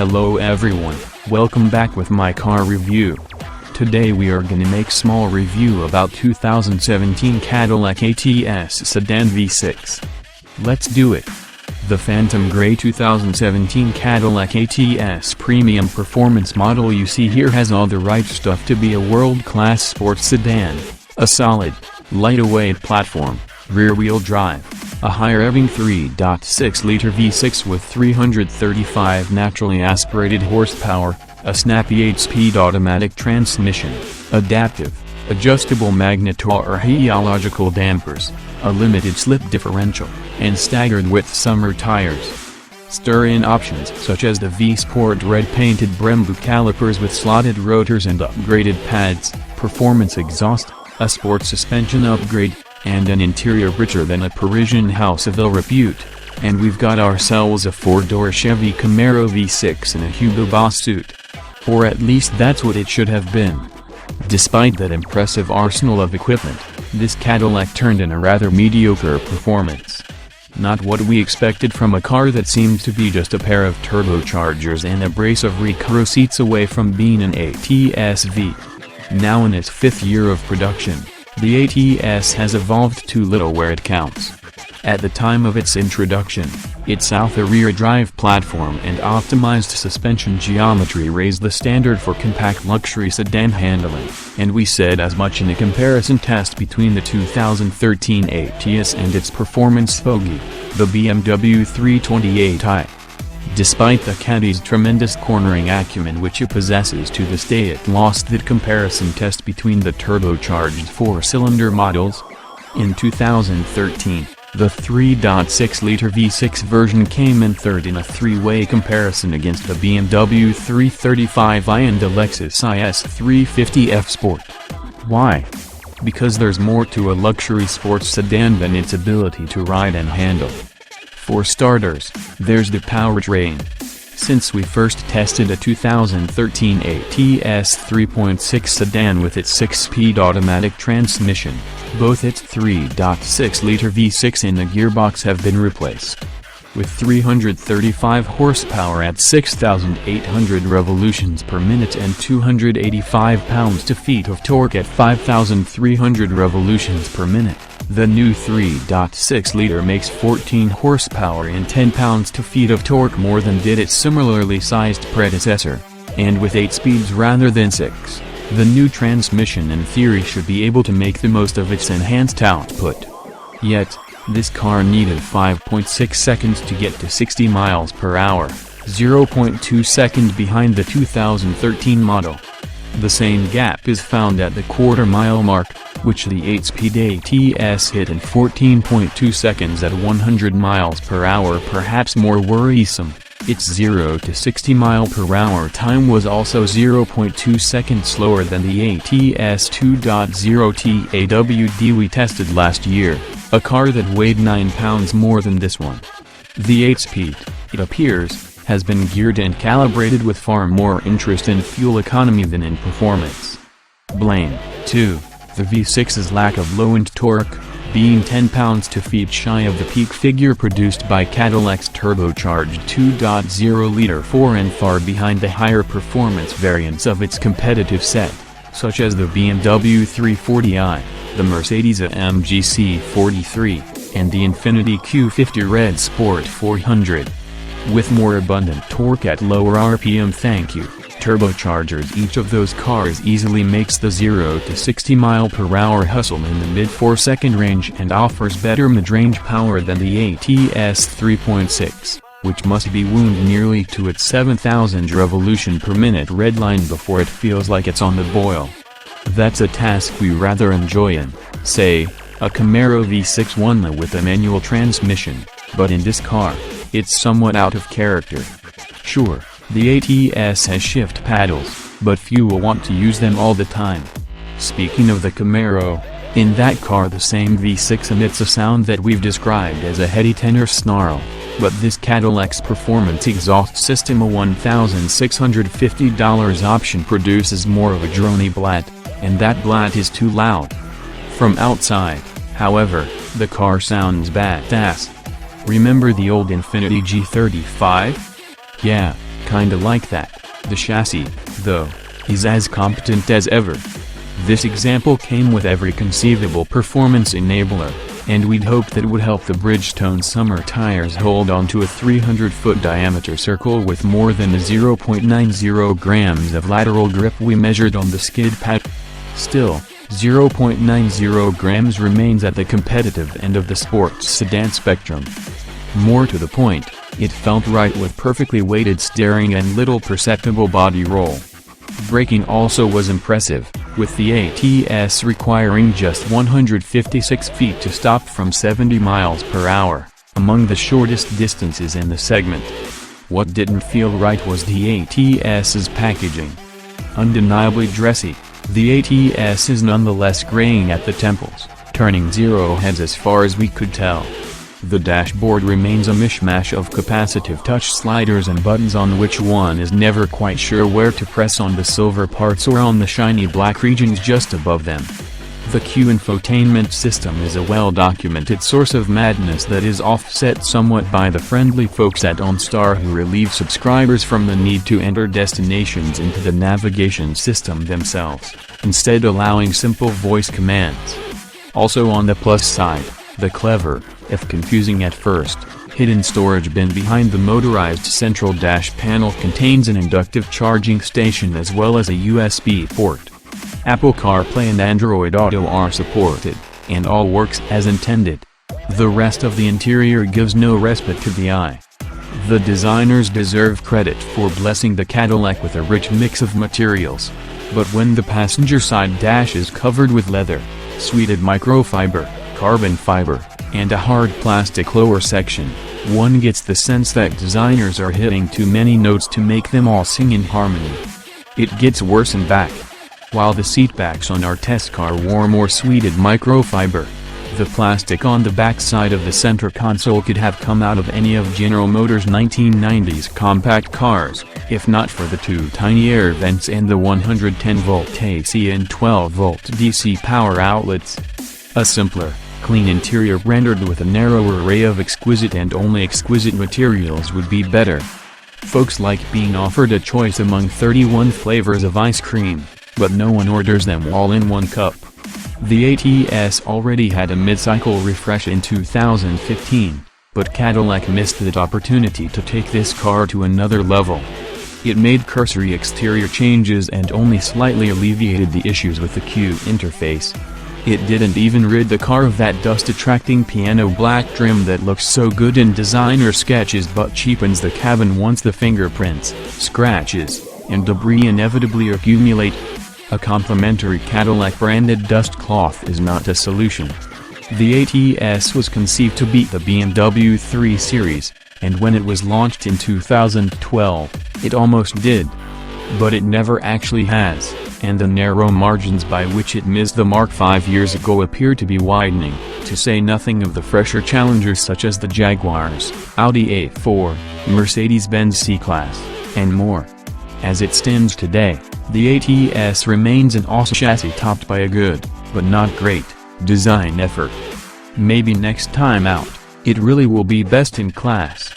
Hello everyone, welcome back with my car review. Today we are gonna make small review about 2017 Cadillac ATS Sedan V6. Let's do it. The Phantom Grey 2017 Cadillac ATS Premium Performance model you see here has all the right stuff to be a world-class sports sedan. A solid, lightweight platform, rear-wheel drive, a high-revving 3.6-liter V6 with 335 naturally aspirated horsepower, a snappy 8-speed automatic transmission, adaptive, adjustable magnetorheological dampers, a limited slip differential, and staggered-width summer tires. Stir-in options such as the V-Sport red-painted Brembo calipers with slotted rotors and upgraded pads, performance exhaust, a sport suspension upgrade, and an interior richer than a Parisian house of ill repute. And we've got ourselves a 4-door Chevy Camaro V-6 in a Hugo Boss suit. Or at least that's what it should have been. Despite that impressive arsenal of equipment, this Cadillac turned in a rather mediocre performance. Not what we expected from a car that seemed to be just a pair of turbochargers and a brace of recaro seats away from being an ATS V. Now in its 5th year of production, the ATS has evolved too little where it counts. At the time of its introduction, its Alpha rear drive platform and optimized suspension geometry raised the standard for compact luxury sedan handling, and we said as much in a comparison test between the 2013 ATS and its performance bogey, the BMW 328i. Despite the Caddy's tremendous cornering acumen which it possesses, to this day it lost that comparison test between the turbocharged 4-cylinder models. In 2013, the 3.6-liter V6 version came in third in a three-way comparison against the BMW 335i and the Lexus IS 350F Sport. Why? Because there's more to a luxury sports sedan than its ability to ride and handle. For starters, there's the powertrain. Since we first tested a 2013 ATS 3.6 sedan with its 6-speed automatic transmission, both its 3.6-liter V6 and the gearbox have been replaced. With 335 horsepower at 6,800 revolutions per minute and 285 pounds-feet of torque at 5,300 revolutions per minute, the new 3.6-liter makes 14 horsepower and 10 pounds-feet of torque more than did its similarly sized predecessor, and with 8 speeds rather than 6, the new transmission in theory should be able to make the most of its enhanced output. Yet, this car needed 5.6 seconds to get to 60 miles per hour, 0.2 seconds behind the 2013 model. The same gap is found at the quarter-mile mark, which the 8-speed ATS hit in 14.2 seconds at 100 miles per hour. Perhaps more worrisome, its 0 to 60 mile per hour time was also 0.2 seconds slower than the ATS 2.0 TAWD we tested last year, a car that weighed 9 pounds more than this one. The 8-speed, it appears, has been geared and calibrated with far more interest in fuel economy than in performance. Blame, too, the V6's lack of low-end torque, being 10 pounds-feet shy of the peak figure produced by Cadillac's turbocharged 2.0-liter 4 and far behind the higher performance variants of its competitive set, such as the BMW 340i, the Mercedes-AMG C43, and the Infiniti Q50 Red Sport 400. With more abundant torque at lower RPM turbochargers, each of those cars easily makes the 0 to 60 mile per hour hustle in the mid 4-second range and offers better mid-range power than the ATS 3.6, which must be wound nearly to its 7,000 revolution per minute red line before it feels like it's on the boil. That's a task we rather enjoy in, say, a Camaro V6 1 with a manual transmission, but in this car, it's somewhat out of character. Sure, the ATS has shift paddles, but few will want to use them all the time. Speaking of the Camaro, in that car the same V6 emits a sound that we've described as a heady tenor snarl, but this Cadillac's performance exhaust system, a $1,650 option, produces more of a drony blat, and that blat is too loud. From outside, however, the car sounds badass. Remember the old Infiniti G35? Yeah, kinda like that. The chassis, though, is as competent as ever. This example came with every conceivable performance enabler, and we'd hoped that it would help the Bridgestone summer tires hold onto a 300-foot diameter circle with more than the 0.90 grams of lateral grip we measured on the skid pad. Still, 0.90 grams remains at the competitive end of the sports sedan spectrum. More to the point, it felt right with perfectly weighted steering and little perceptible body roll. Braking also was impressive, with the ATS requiring just 156 feet to stop from 70 miles per hour, among the shortest distances in the segment. What didn't feel right was the ATS's packaging. Undeniably dressy, the ATS is nonetheless graying at the temples, turning 0 heads as far as we could tell. The dashboard remains a mishmash of capacitive touch sliders and buttons on which one is never quite sure where to press on the silver parts or on the shiny black regions just above them. The Infotainment System is a well-documented source of madness that is offset somewhat by the friendly folks at OnStar who relieve subscribers from the need to enter destinations into the navigation system themselves, instead allowing simple voice commands. Also on the plus side, the clever, if confusing at first, hidden storage bin behind the motorized central dash panel contains an inductive charging station as well as a USB port. Apple CarPlay and Android Auto are supported, and all works as intended. The rest of the interior gives no respite to the eye. The designers deserve credit for blessing the Cadillac with a rich mix of materials, but when the passenger side dash is covered with leather, suede microfiber, carbon fiber, and a hard plastic lower section, one gets the sense that designers are hitting too many notes to make them all sing in harmony. It gets worse in back. While the seatbacks on our test car wore more suede microfiber, the plastic on the back side of the center console could have come out of any of General Motors' 1990s compact cars, if not for the two tiny air vents and the 110-volt AC and 12-volt DC power outlets. A simpler, clean interior rendered with a narrower array of exquisite and only exquisite materials would be better. Folks like being offered a choice among 31 flavors of ice cream, but no one orders them all in one cup. The ATS already had a mid-cycle refresh in 2015, but Cadillac missed that opportunity to take this car to another level. It made cursory exterior changes and only slightly alleviated the issues with the Q interface. It didn't even rid the car of that dust-attracting piano black trim that looks so good in designer sketches but cheapens the cabin once the fingerprints, scratches, and debris inevitably accumulate. A complimentary Cadillac-branded dust cloth is not a solution. The ATS was conceived to beat the BMW 3 Series, and when it was launched in 2012, it almost did. But it never actually has, and the narrow margins by which it missed the mark 5 years ago appear to be widening, to say nothing of the fresher challengers such as the Jaguars, Audi A4, Mercedes-Benz C-Class, and more. As it stands today, the ATS remains an awesome chassis topped by a good, but not great, design effort. Maybe next time out, it really will be best in class.